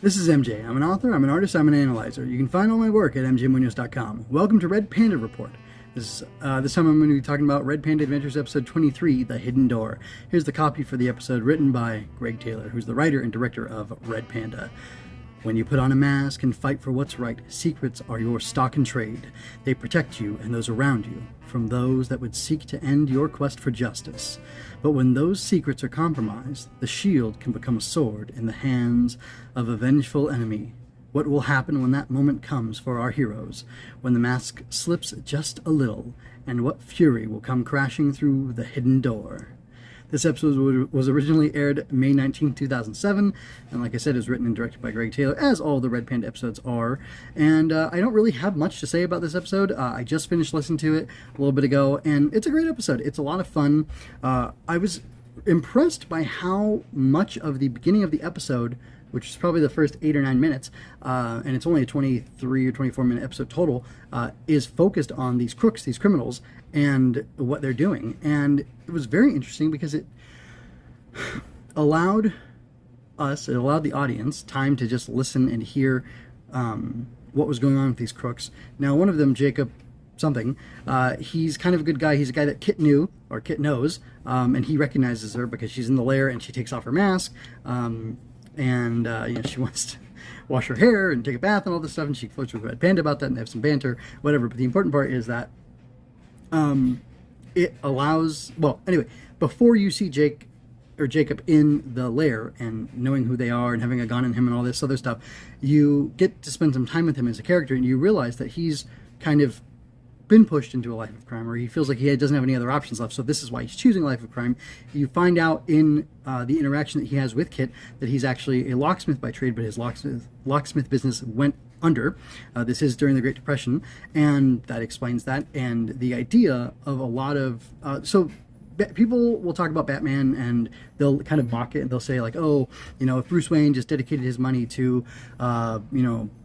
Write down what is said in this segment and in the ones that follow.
This is MJ. I'm an author, I'm an artist, I'm an analyzer. You can find all my work at mjmunoz.com. Welcome to Red Panda Report. This time I'm going to be talking about Red Panda Adventures episode 23, The Hidden Door. Here's the copy for the episode written by Greg Taylor, who's the writer and director of Red Panda. When you put on a mask and fight for what's right, secrets are your stock and trade. They protect you and those around you from those that would seek to end your quest for justice. But when those secrets are compromised, the shield can become a sword in the hands of a vengeful enemy. What will happen when that moment comes for our heroes, when the mask slips just a little, and what fury will come crashing through the hidden door? This episode was originally aired May 19, 2007, and like I said, is written and directed by Greg Taylor, as all the Red Panda episodes are. And I don't really have much to say about this episode. I just finished listening to it a little bit ago, and it's a great episode. It's a lot of fun. I was impressed by how much of the beginning of the episode, which is probably the first 8 or 9 minutes, and it's only a 23 or 24 minute episode total, is focused on these crooks, these criminals, and what they're doing. And it was very interesting because it allowed the audience time to just listen and hear what was going on with these crooks. Now, one of them, Jacob something, he's kind of a good guy. He's a guy that Kit knows, and he recognizes her because she's in the lair and she takes off her mask. She wants to wash her hair and take a bath and all this stuff, and she flirts with Red Panda about that, and they have some banter, whatever. But the important part is that it allows, before you see Jacob in the lair and knowing who they are and having a gun in him and all this other stuff, you get to spend some time with him as a character, and you realize that he's kind of been pushed into a life of crime, or he feels like he doesn't have any other options left, so this is why he's choosing a life of crime. You find out in the interaction that he has with Kit that he's actually a locksmith by trade, but his locksmith business went under. This is during the Great Depression, and that explains that. And the idea of a lot of people will talk about Batman and they'll kind of mock it, and they'll say like, oh, if Bruce Wayne just dedicated his money to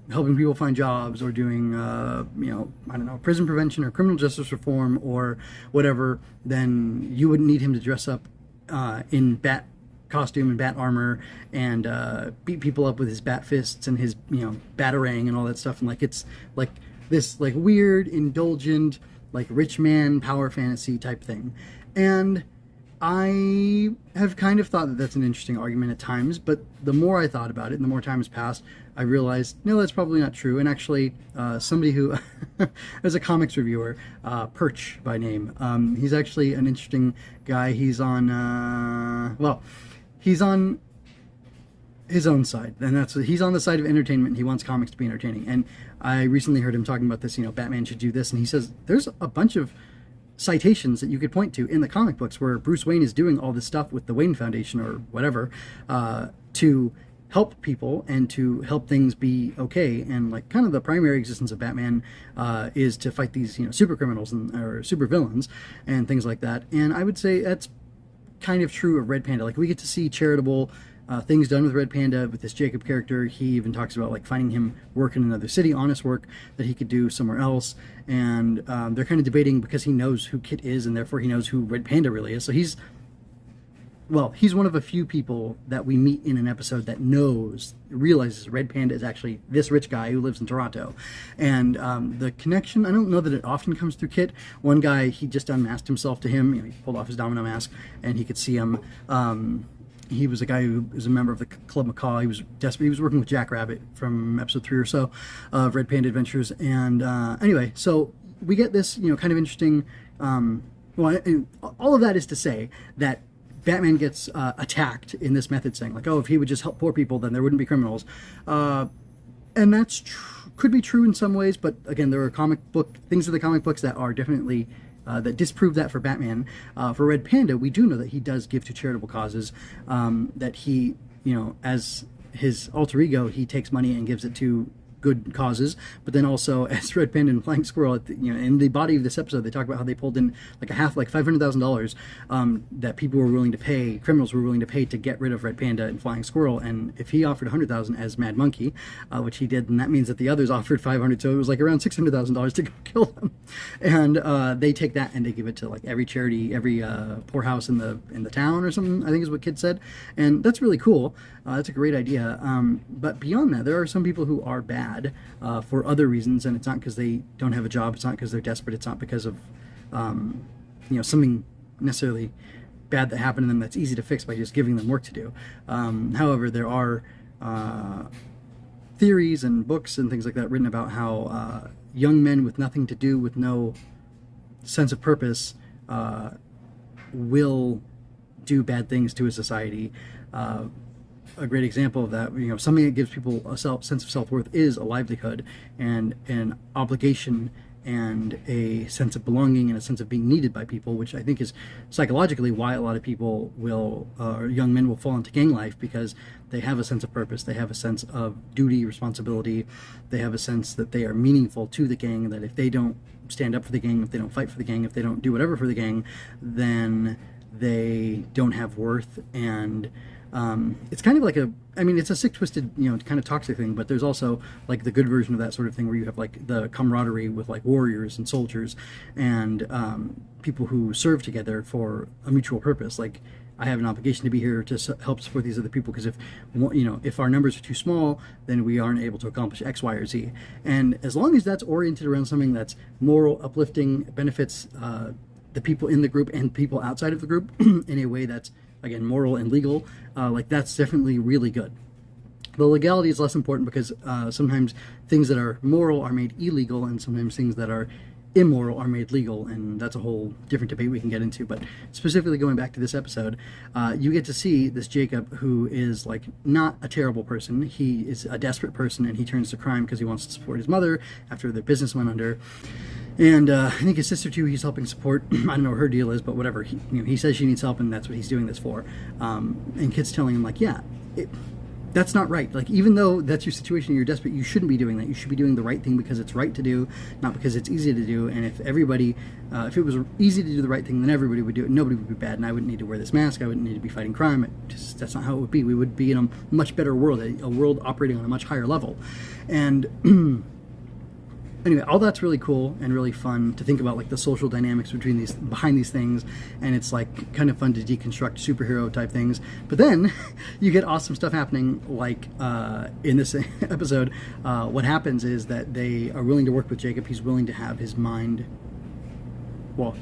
helping people find jobs, or doing, prison prevention or criminal justice reform or whatever, then you wouldn't need him to dress up in bat costume and bat armor and beat people up with his bat fists and his, batarang and all that stuff. And it's like this weird, indulgent, rich man power fantasy type thing. And I have kind of thought that that's an interesting argument at times, but the more I thought about it and the more time has passed, I realized, no, that's probably not true. And actually, somebody who is a comics reviewer, Perch by name, he's actually an interesting guy. He's on, he's on his own side, and he's on the side of entertainment. He wants comics to be entertaining. And I recently heard him talking about this, Batman should do this, and he says there's a bunch of citations that you could point to in the comic books where Bruce Wayne is doing all this stuff with the Wayne Foundation or whatever to help people and to help things be okay. And kind of the primary existence of Batman is to fight these super criminals or super villains and things like that. And I would say that's kind of true of Red Panda. We get to see charitable things done with Red Panda with this Jacob character. He even talks about finding him work in another city, honest work that he could do somewhere else. And they're kind of debating because he knows who Kit is, and therefore he knows who Red Panda really is. So he's one of a few people that we meet in an episode that realizes Red Panda is actually this rich guy who lives in Toronto. And the connection, I don't know that it often comes through Kit. One guy, he just unmasked himself to him. He pulled off his domino mask, and he could see him. He was a guy who was a member of the Club Macaw. He was desperate. He was working with Jack Rabbit from episode 3 or so of Red Panda Adventures. And anyway, so we get this, kind of interesting. All of that is to say that Batman gets attacked in this method, saying if he would just help poor people, then there wouldn't be criminals. And that's could be true in some ways, but again, there are things in the comic books that are definitely that disprove that for Batman. For Red Panda, we do know that he does give to charitable causes, that he, as his alter ego, he takes money and gives it to good causes, but then also as Red Panda and Flying Squirrel, in the body of this episode, they talk about how they pulled in like $500,000 that people were willing to pay, criminals were willing to pay to get rid of Red Panda and Flying Squirrel. And if he offered $100,000 as Mad Monkey, which he did, then that means that the others offered $500,000, so it was like around $600,000 to go kill them. And they take that and they give it to like every charity, every poorhouse in the town or something, I think is what Kid said. And that's really cool. That's a great idea. But beyond that, there are some people who are bad for other reasons, and it's not because they don't have a job. It's not because they're desperate. It's not because of something necessarily bad that happened to them that's easy to fix by just giving them work to do. However, there are theories and books and things like that written about how young men with nothing to do, with no sense of purpose, will do bad things to a society. A great example of that, something that gives people a sense of self-worth is a livelihood and an obligation and a sense of belonging and a sense of being needed by people, which I think is psychologically why a lot of people will, or young men will fall into gang life, because they have a sense of purpose, they have a sense of duty, responsibility, they have a sense that they are meaningful to the gang, that if they don't stand up for the gang, if they don't fight for the gang, if they don't do whatever for the gang, then they don't have worth. And it's kind of like it's a sick, twisted, kind of toxic thing, but there's also like the good version of that sort of thing where you have like the camaraderie with like warriors and soldiers and people who serve together for a mutual purpose. Like, I have an obligation to be here to help support these other people, because if our numbers are too small, then we aren't able to accomplish X, Y, or Z. And as long as that's oriented around something that's moral, uplifting, benefits the people in the group and people outside of the group in a way that's, again, moral and legal, like that's definitely really good. The legality is less important because sometimes things that are moral are made illegal, and sometimes things that are immoral are made legal, and that's a whole different debate we can get into. But specifically going back to this episode, you get to see this Jacob, who is like not a terrible person. He is a desperate person, and he turns to crime because he wants to support his mother after their business went under. And I think his sister too, he's helping support. I don't know what her deal is, but whatever. He says she needs help, and that's what he's doing this for. And Kid's telling him, like, yeah, that's not right. Like, even though that's your situation, you're desperate, you shouldn't be doing that. You should be doing the right thing because it's right to do, not because it's easy to do. And if everybody, if it was easy to do the right thing, then everybody would do it. Nobody would be bad, and I wouldn't need to wear this mask. I wouldn't need to be fighting crime. That's not how it would be. We would be in a much better world, a world operating on a much higher level. And anyway, all that's really cool and really fun to think about, like the social dynamics behind these things, and it's like kind of fun to deconstruct superhero type things. But then you get awesome stuff happening, like in this episode. What happens is that they are willing to work with Jacob. He's willing to have his mind. Well,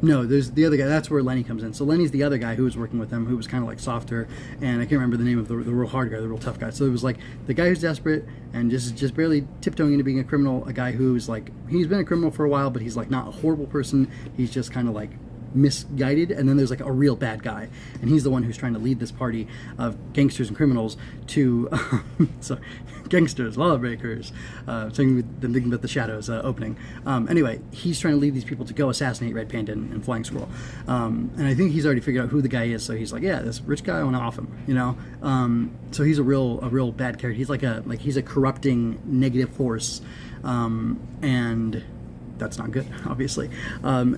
no, there's the other guy. That's where Lenny comes in. So Lenny's the other guy who was working with them, who was kind of like softer, and I can't remember the name of the real hard guy, the real tough guy. So it was like the guy who's desperate and just barely tiptoeing into being a criminal, a guy who's like, he's been a criminal for a while, but he's like not a horrible person. He's just kind of like misguided. And then there's like a real bad guy, and he's the one who's trying to lead this party of gangsters and criminals to sorry, gangsters, lawbreakers, thinking about the Shadows opening. Anyway, he's trying to lead these people to go assassinate Red Panda and Flying Squirrel, and I think he's already figured out who the guy is. So he's like, yeah, this rich guy, I want to off him, so he's a real bad character. He's he's a corrupting negative force, and that's not good, obviously.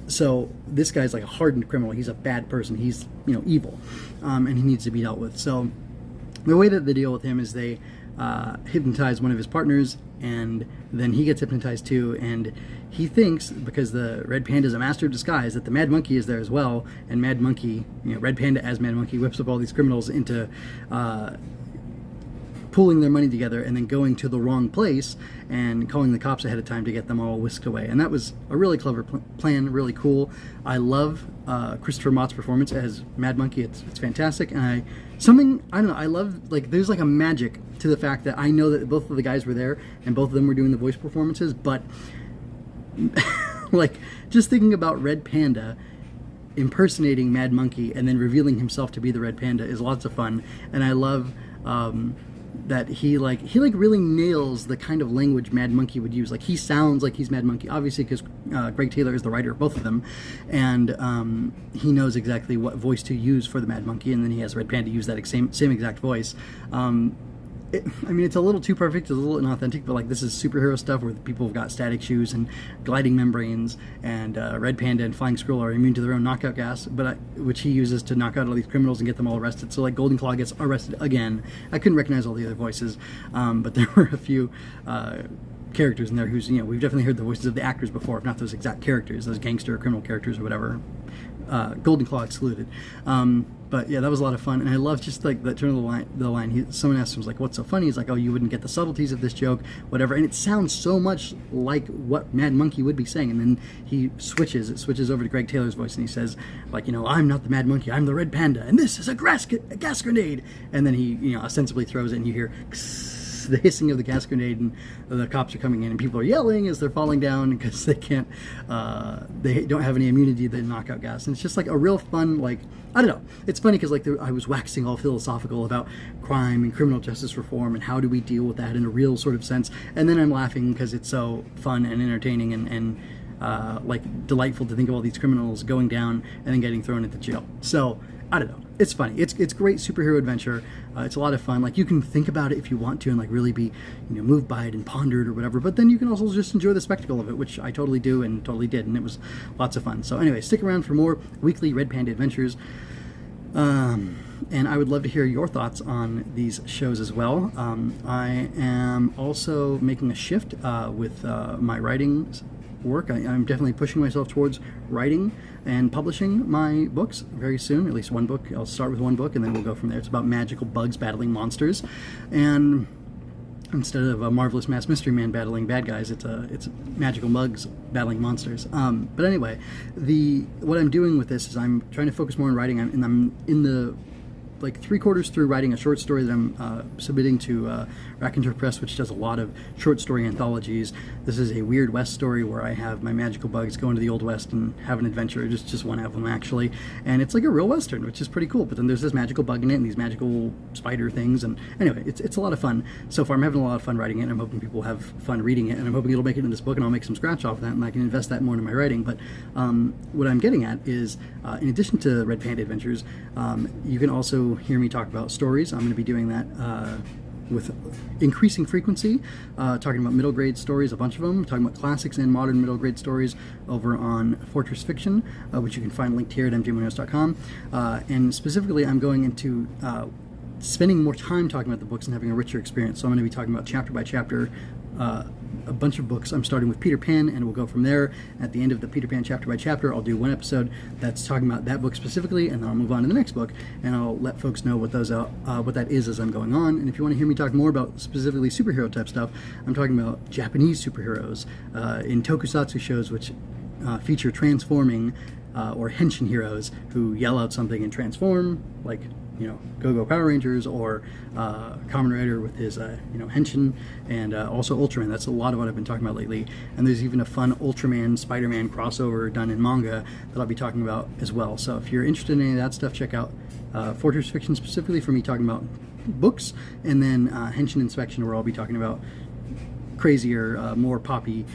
So this guy's like a hardened criminal. He's a bad person. He's evil, and he needs to be dealt with. So the way that they deal with him is they hypnotize one of his partners, and then he gets hypnotized too, and he thinks, because the Red Panda is a master of disguise, that the Mad Monkey is there as well, and Mad Monkey, Red Panda as Mad Monkey, whips up all these criminals into pooling their money together and then going to the wrong place and calling the cops ahead of time to get them all whisked away. And that was a really clever plan, really cool. I love Christopher Mott's performance as Mad Monkey. It's fantastic. And I don't know, I love, like, there's like a magic to the fact that I know that both of the guys were there and both of them were doing the voice performances, but like, just thinking about Red Panda impersonating Mad Monkey and then revealing himself to be the Red Panda is lots of fun. And I love that he really nails the kind of language Mad Monkey would use. Like, he sounds like he's Mad Monkey, obviously, because Greg Taylor is the writer of both of them, and he knows exactly what voice to use for the Mad Monkey, and then he has Red Panda use that same exact voice. I mean, it's a little too perfect, it's a little inauthentic, but like this is superhero stuff where people have got static shoes and gliding membranes, and Red Panda and Flying Squirrel are immune to their own knockout gas, which he uses to knock out all these criminals and get them all arrested. So like Golden Claw gets arrested again. I couldn't recognize all the other voices, but there were a few characters in there who's, we've definitely heard the voices of the actors before, if not those exact characters, those gangster or criminal characters or whatever. Golden Claw excluded. But yeah, that was a lot of fun, and I love just like the turn of the line. Someone asked him, like, "What's so funny?" He's like, "Oh, you wouldn't get the subtleties of this joke, whatever." And it sounds so much like what Mad Monkey would be saying, and then he switches over to Greg Taylor's voice, and he says, like, "I'm not the Mad Monkey, I'm the Red Panda, and this is a gas grenade." And then he, ostensibly throws it, and you hear the hissing of the gas grenade, and the cops are coming in, and people are yelling as they're falling down because they can't, they don't have any immunity to the knockout gas. And it's just like a real fun, like, I don't know. It's funny because like I was waxing all philosophical about crime and criminal justice reform and how do we deal with that in a real sort of sense. And then I'm laughing because it's so fun and entertaining and like delightful to think of all these criminals going down and then getting thrown into jail. So I don't know. It's funny. It's great superhero adventure. It's a lot of fun. Like, you can think about it if you want to and like really be, moved by it and pondered or whatever. But then you can also just enjoy the spectacle of it, which I totally do and totally did, and it was lots of fun. So anyway, stick around for more weekly Red Panda adventures. And I would love to hear your thoughts on these shows as well. I am also making a shift with my writing work. I'm definitely pushing myself towards writing and publishing my books very soon, at least one book. I'll start with one book and then we'll go from there. It's about magical bugs battling monsters, and instead of a marvelous mass mystery man battling bad guys, it's magical bugs battling monsters. But anyway, what I'm doing with this is I'm trying to focus more on writing, and I'm in the like 3/4 through writing a short story that I'm submitting to Raconteur Press, which does a lot of short story anthologies. This is a Weird West story where I have my magical bugs go into the Old West and have an adventure, just one of them actually, and it's like a real Western, which is pretty cool. But then there's this magical bug in it and these magical spider things, and anyway, it's a lot of fun. So far I'm having a lot of fun writing it, and I'm hoping people have fun reading it, and I'm hoping it'll make it in this book and I'll make some scratch off of that and I can invest that more into my writing. But what I'm getting at is, in addition to Red Panda Adventures, you can also hear me talk about stories. I'm going to be doing that with increasing frequency, talking about middle grade stories, a bunch of them, talking about classics and modern middle grade stories over on Fortress Fiction, which you can find linked here at mjmunoz.com. And specifically, I'm going into spending more time talking about the books and having a richer experience. So I'm going to be talking about chapter by chapter a bunch of books. I'm starting with Peter Pan, and we'll go from there. At the end of the Peter Pan chapter by chapter, I'll do one episode that's talking about that book specifically, and then I'll move on to the next book, and I'll let folks know what that is as I'm going on. And if you want to hear me talk more about specifically superhero type stuff, I'm talking about Japanese superheroes in tokusatsu shows, which feature transforming or henshin heroes who yell out something and transform, like Go-Go Power Rangers, or Kamen Rider with his henshin, and also Ultraman. That's a lot of what I've been talking about lately. And there's even a fun Ultraman Spider-Man crossover done in manga that I'll be talking about as well. So if you're interested in any of that stuff, check out Fortress Fiction specifically for me talking about books, and then Henshin Inspection, where I'll be talking about crazier, more poppy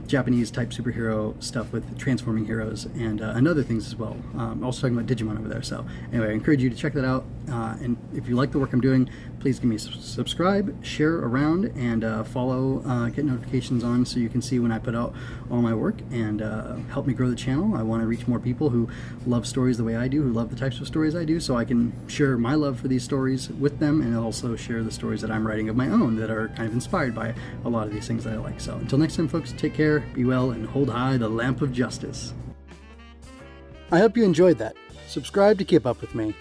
Japanese type superhero stuff with transforming heroes and other things as well. Also talking about Digimon over there. So anyway, I encourage you to check that out. And if you like the work I'm doing, please give me a subscribe, share around, and follow, get notifications on so you can see when I put out all my work, and help me grow the channel. I want to reach more people who love stories the way I do, who love the types of stories I do, so I can share my love for these stories with them, and also share the stories that I'm writing of my own that are kind of inspired by a lot of these things that I like. So until next time, folks, take care, be well, and hold high the lamp of justice. I hope you enjoyed that. Subscribe to keep up with me.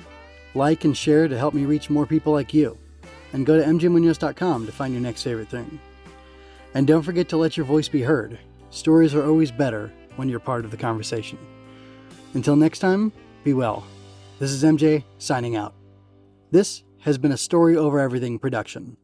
Like and share to help me reach more people like you. And go to mjmunoz.com to find your next favorite thing. And don't forget to let your voice be heard. Stories are always better when you're part of the conversation. Until next time, be well. This is MJ signing out. This has been a Story Over Everything production.